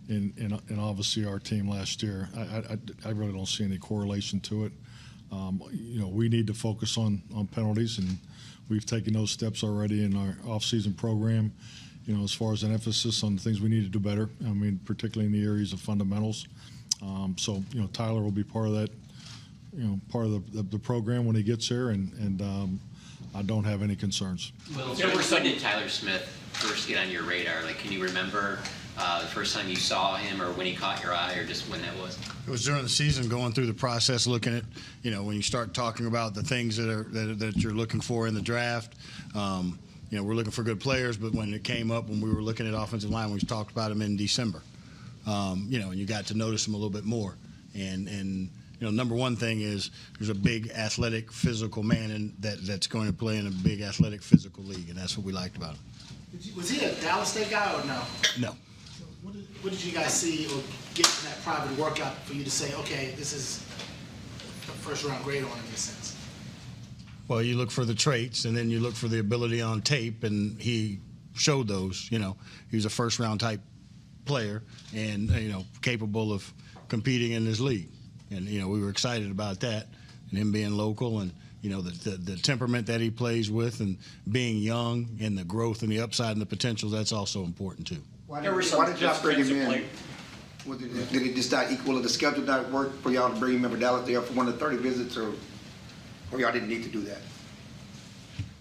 and obviously our team last year. I really don't see any correlation to it. We need to focus on penalties, and we've taken those steps already in our off-season program. As far as an emphasis on the things we need to do better. I mean, particularly in the areas of fundamentals. So Tyler will be part of that. Part of the program when he gets there, and I don't have any concerns. Well, when did Tyler Smith first get on your radar? Like, can you remember the first time you saw him, or when he caught your eye, or just when that was? It was during the season, going through the process, looking at, when you start talking about the things that you're looking for in the draft. We're looking for good players, but when it came up, when we were looking at offensive line, we talked about him in December. And you got to notice him a little bit more. And number one thing is there's a big athletic, physical man that's going to play in a big athletic, physical league, and that's what we liked about him. Was he a Dallas State guy or no? No. What did you guys see or get in that private workout for you to say, okay, this is a first-round grade on him in a sense? Well, you look for the traits, and then you look for the ability on tape, and he showed those. He was a first-round type player and, capable of competing in this league. And, we were excited about that and him being local and, the temperament that he plays with and being young and the growth and the upside and the potential, that's also important too. Why did y'all bring him in? Did it just not equal, the schedule not work for y'all to bring him in for Dallas there for one of the 30 visits, or y'all didn't need to do that?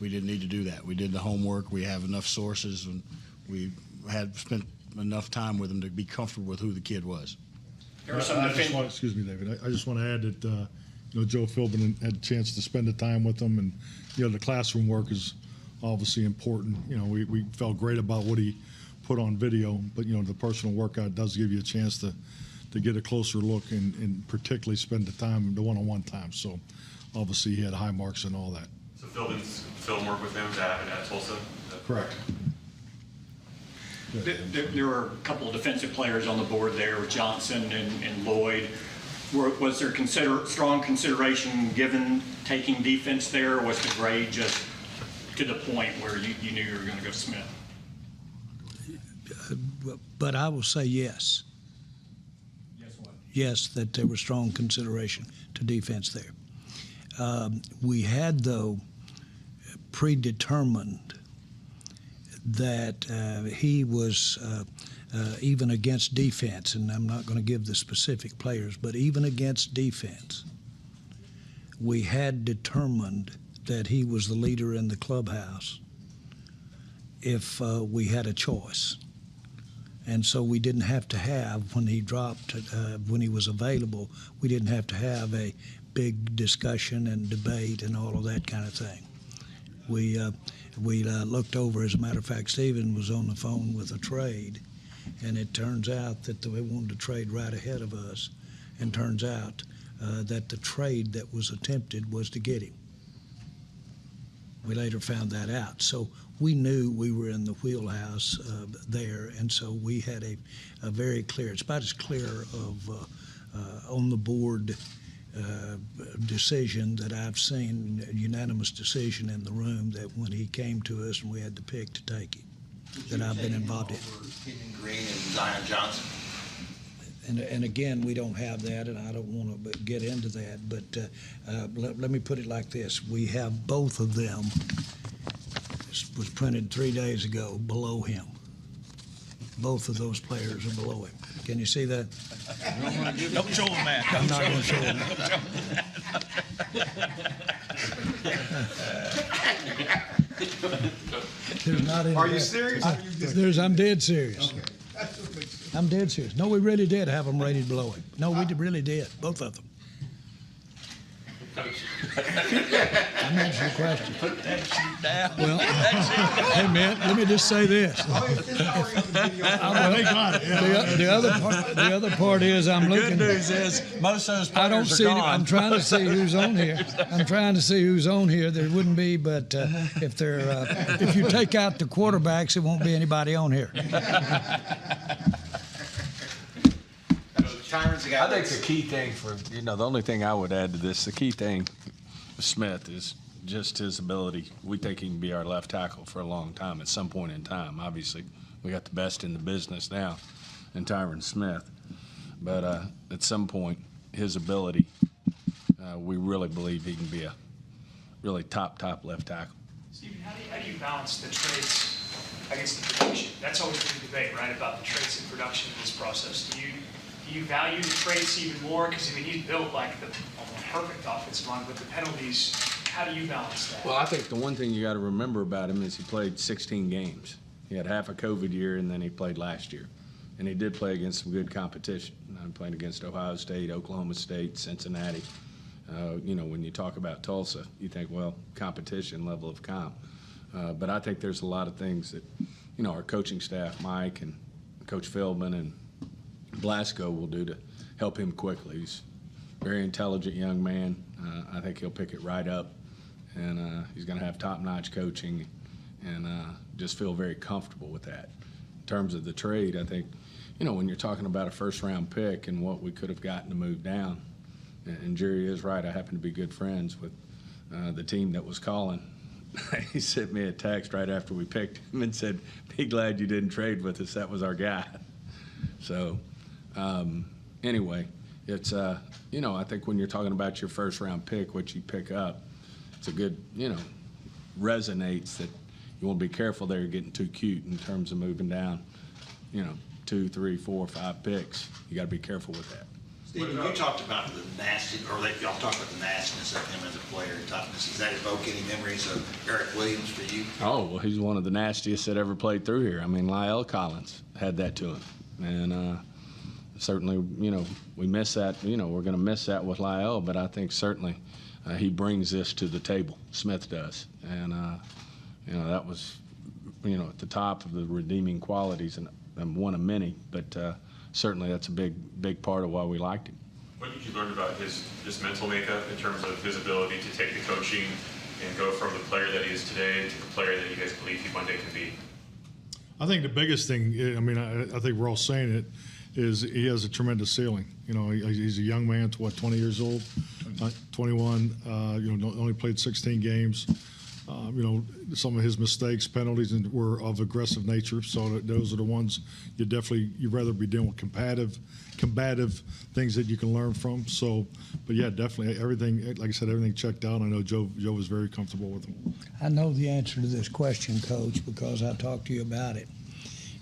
We didn't need to do that. We did the homework. We have enough sources, and we had spent enough time with him to be comfortable with who the kid was. Excuse me, David. I just want to add that Joe Philbin had a chance to spend the time with them, and the classroom work is obviously important. We felt great about what he put on video, but the personal workout does give you a chance to get a closer look and particularly spend the one-on-one time. So obviously he had high marks and all that. So Philbin's film work with him at Tulsa? Correct. There were a couple of defensive players on the board there with Johnson and Lloyd. Was there strong consideration given taking defense there, or was the grade just to the point where you knew you were going to go Smith? But I will say yes. Yes, what? Yes, that there was strong consideration to defense there. We had, though, predetermined that he was even against defense, and I'm not going to give the specific players, but even against defense, we had determined that he was the leader in the clubhouse if we had a choice. And so we didn't have to have, when he dropped, when he was available, we didn't have to have a big discussion and debate and all of that kind of thing. We looked over, as a matter of fact, Stephen was on the phone with a trade, and it turns out that they wanted to trade right ahead of us, and turns out that the trade that was attempted was to get him. We later found that out. So we knew we were in the wheelhouse there, and so we had a very clear, it's about as clear of on the board decision that I've seen, a unanimous decision in the room, that when he came to us and we had to pick to take him, that I've been involved in. Kenyon Green and Zion Johnson. And again, we don't have that, and I don't want to get into that, but let me put it like this. We have both of them, this was printed 3 days ago, below him. Both of those players are below him. Can you see that? Don't show him that. I'm not going to show him. There's not any. Are you serious? I'm dead serious. Okay. I'm dead serious. No, we really did have them rated below him. No, we really did, both of them. I'm answering the question. Put that sheet down. Well, hey man, let me just say this. The other part is I'm looking. The good news is most of those players I don't see. are gone. I'm trying to see who's on here. There wouldn't be, but if you take out the quarterbacks, it won't be anybody on here. I think the key thing the only thing I would add to this, the key thing with Smith is just his ability. We think he can be our left tackle for a long time at some point in time. Obviously, we got the best in the business now. and Tyron Smith. But at some point, his ability, we really believe he can be a really top left tackle. Stephen, how do you balance the traits against the production? That's always been a debate, right, about the traits and production in this process. Do you value the traits even more? Because, I mean, he's built like the perfect offensive line, but the penalties, how do you balance that? Well, I think the one thing you got to remember about him is he played 16 games. He had half a COVID year, and then he played last year. And he did play against some good competition. I'm playing against Ohio State, Oklahoma State, Cincinnati. When you talk about Tulsa, you think, well, competition, level of comp. But I think there's a lot of things that, our coaching staff, Mike and Coach Feldman and Blasco will do to help him quickly. He's a very intelligent young man. I think he'll pick it right up. And he's going to have top-notch coaching and just feel very comfortable with that. In terms of the trade, I think, when you're talking about a first-round pick and what we could have gotten to move down, and Jerry is right, I happen to be good friends with the team that was calling. He sent me a text right after we picked him and said, "Be glad you didn't trade with us. That was our guy." So anyway, it's, I think when you're talking about your first-round pick, what you pick up, it's a good, resonates that you want to be careful there getting too cute in terms of moving down, 2, 3, 4, 5 picks. You got to be careful with that. Stephen, you talked about the nasty, or y'all talked about the nastiness of him as a player, toughness. Does that evoke any memories of Eric Williams for you? Oh, well, he's one of the nastiest that ever played through here. I mean, Lyle Collins had that to him. And certainly, we miss that. We're going to miss that with Lyle, but I think certainly he brings this to the table. Smith does. And, that was, at the top of the redeeming qualities and one of many. But certainly that's a big part of why we liked him. What did you learn about his mental makeup in terms of his ability to take the coaching and go from the player that he is today to the player that you guys believe he one day can be? I think the biggest thing, I think we're all saying it, is he has a tremendous ceiling. He's a young man, 20 years old, 21, only played 16 games. Some of his mistakes, penalties, were of aggressive nature. So those are the ones you'd rather be dealing with combative things that you can learn from. So, but yeah, definitely everything, like I said, everything checked out. I know Joe was very comfortable with him. I know the answer to this question, Coach, because I talked to you about it.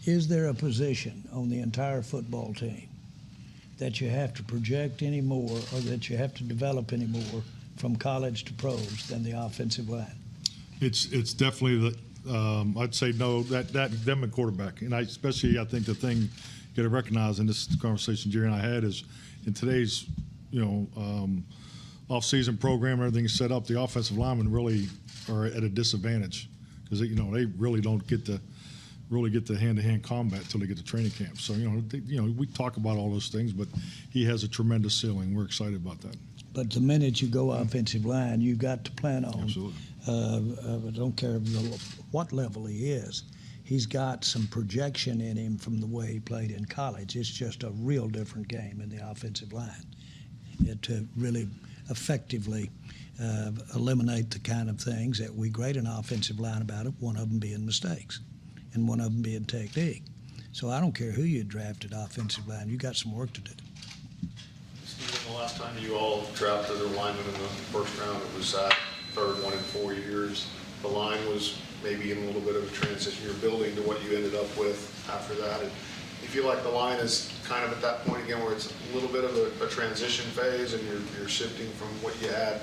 Is there a position on the entire football team that you have to project anymore or that you have to develop anymore from college to pros than the offensive line? It's definitely I'd say no, them and quarterback. And I think the thing you got to recognize in this conversation Jerry and I had is in today's, off-season program, everything's set up, the offensive linemen really are at a disadvantage because, they really don't get the hand-to-hand combat until they get to training camp. So, we talk about all those things, but he has a tremendous ceiling. We're excited about that. But the minute you go offensive line, you've got to plan on. Absolutely. I don't care what level he is. He's got some projection in him from the way he played in college. It's just a real different game in the offensive line to really effectively eliminate the kind of things that we grade an offensive line about it, one of them being mistakes and one of them being technique. So I don't care who you drafted offensive line. You got some work to do. Stephen, the last time you all drafted a lineman in the first round, it was third one in 4 years. The line was maybe in a little bit of a transition. You're building to what you ended up with after that. And you feel like the line is kind of at that point again where it's a little bit of a transition phase and you're shifting from what you had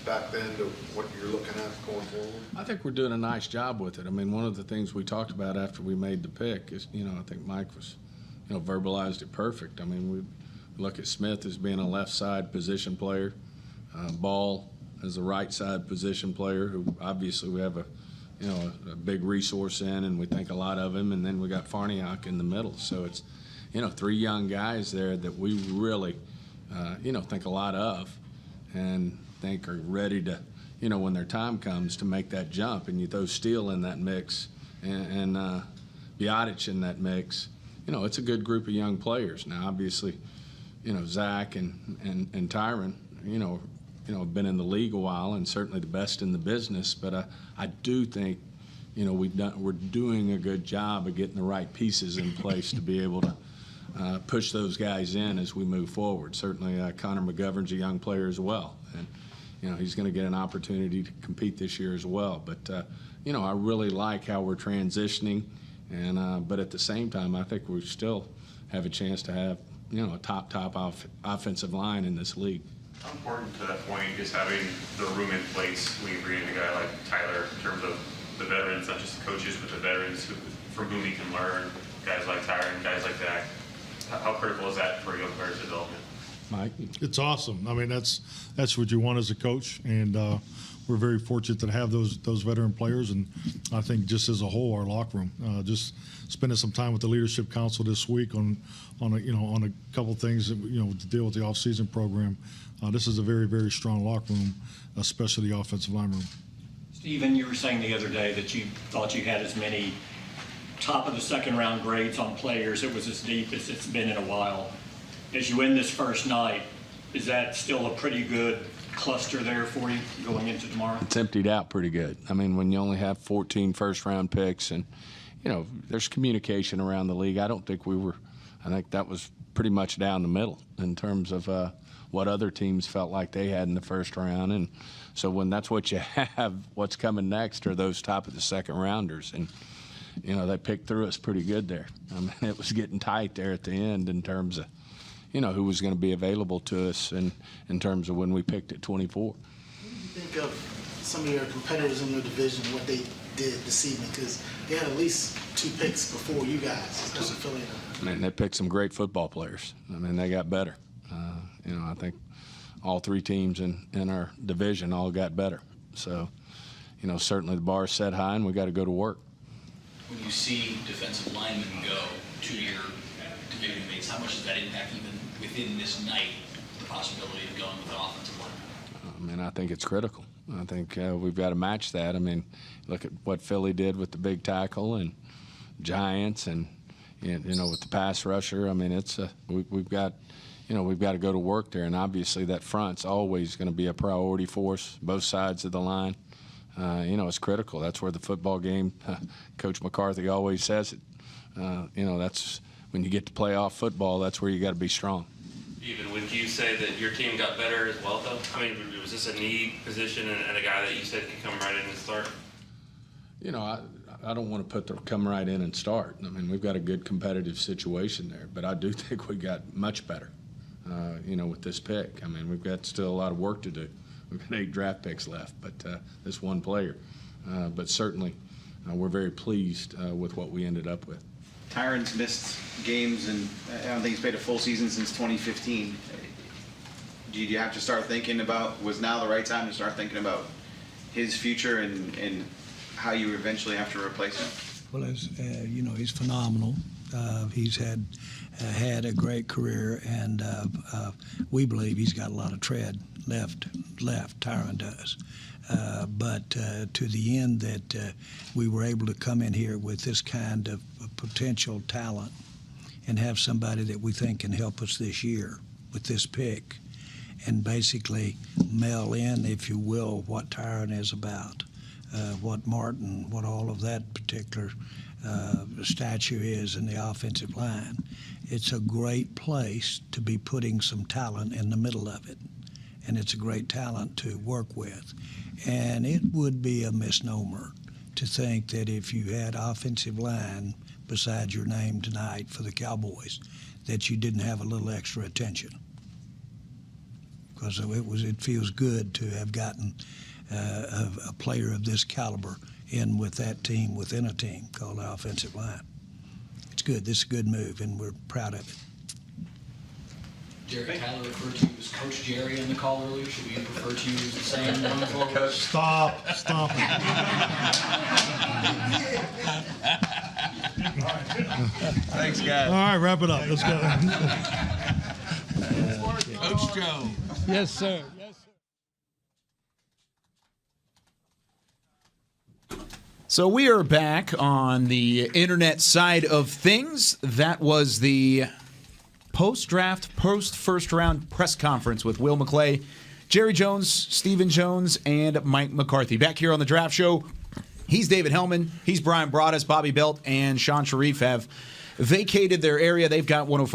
back then to what you're looking at going forward? I think we're doing a nice job with it. I mean, one of the things we talked about after we made the pick is, I think Mike was, verbalized it perfect. I mean, we look at Smith as being a left side position player, Ball as a right side position player who obviously we have a big resource in and we think a lot of him, and then we got Farniok in the middle. So it's, 3 young guys there that we really, think a lot of and think are ready to, when their time comes to make that jump. And you throw Steele in that mix and Biotic in that mix, it's a good group of young players. Now, obviously, Zach and Tyron, have been in the league a while and certainly the best in the business. But I do think, we're doing a good job of getting the right pieces in place to be able to push those guys in as we move forward. Certainly, Connor McGovern's a young player as well, and he's going to get an opportunity to compete this year as well. But I really like how we're transitioning, and but at the same time, I think we still have a chance to have a top offensive line in this league. How important to that point is having the room in place when you bring in a guy like Tyler in terms of the veterans, not just the coaches, but the veterans from whom he can learn, guys like Tyron, guys like that. How critical is that for young players' development? Mike? It's awesome. I mean, that's what you want as a coach, and we're very fortunate to have those veteran players. And I think just as a whole, our locker room, just spending some time with the leadership council this week on a couple things that, to deal with the off-season program. This is a very, very strong locker room, especially the offensive line room. Stephen, you were saying the other day that you thought you had as many top of the second round grades on players. It was as deep as it's been in a while. As you end this first night, is that still a pretty good cluster there for you going into tomorrow? It's emptied out pretty good. I mean, when you only have 14 first-round picks and, there's communication around the league. I think that was pretty much down the middle in terms of what other teams felt like they had in the first round. And so when that's what you have, what's coming next are those top of the second rounders. And, they picked through us pretty good there. I mean, it was getting tight there at the end in terms of, who was going to be available to us and in terms of when we picked at 24. What do you think of some of your competitors in your division, what they did this evening? Because they had at least 2 picks before you guys, especially Philly. I mean, they picked some great football players. I mean, they got better. I think all 3 teams in our division all got better. So, certainly the bar is set high, and we got to go to work. When you see defensive linemen go to your division mates, how much does that impact even within this night the possibility of going with an offensive line? I mean, I think it's critical. I think we've got to match that. I mean, look at what Philly did with the big tackle and Giants and, with the pass rusher. I mean, we've got to go to work there. And obviously that front's always going to be a priority for us, both sides of the line. It's critical. That's where the football game, Coach McCarthy always says it. That's when you get to playoff football, that's where you got to be strong. Even would you say that your team got better as well, though? I mean, was this a need position and a guy that you said could come right in and start? I don't want to put the come right in and start. I mean, we've got a good competitive situation there, but I do think we got much better, with this pick. I mean, we've got still a lot of work to do. We've got 8 draft picks left, but this one player. But certainly, we're very pleased with what we ended up with. Tyron's missed games, and I don't think he's played a full season since 2015. Do you have to start thinking about, was now the right time to start thinking about his future and how you eventually have to replace him? Well, he's phenomenal. He's had a great career, and we believe he's got a lot of tread left. Tyron does. But to the end that we were able to come in here with this kind of potential talent and have somebody that we think can help us this year with this pick and basically mail in, if you will, what Tyron is about, what Martin, what all of that particular statue is in the offensive line. It's a great place to be putting some talent in the middle of it, and it's a great talent to work with. And it would be a misnomer to think that if you had offensive line beside your name tonight for the Cowboys, that you didn't have a little extra attention. Because it feels good to have gotten a player of this caliber in with that team, within a team called the offensive line. It's good. This is a good move, and we're proud of it. Jerry Tyler referred to you as Coach Jerry on the call earlier. Should we refer to you as the same going forward? Stop it. Thanks, guys. All right, wrap it up. Let's go. Coach Joe. Yes, sir. So we are back on the internet side of things. That was the post-draft, post-first-round press conference with Will McClay, Jerry Jones, Stephen Jones, and Mike McCarthy. Back here on the Draft Show, he's David Hellman, he's Brian Broaddus, Bobby Belt, and Sean Sharif have vacated their area. They've got 105.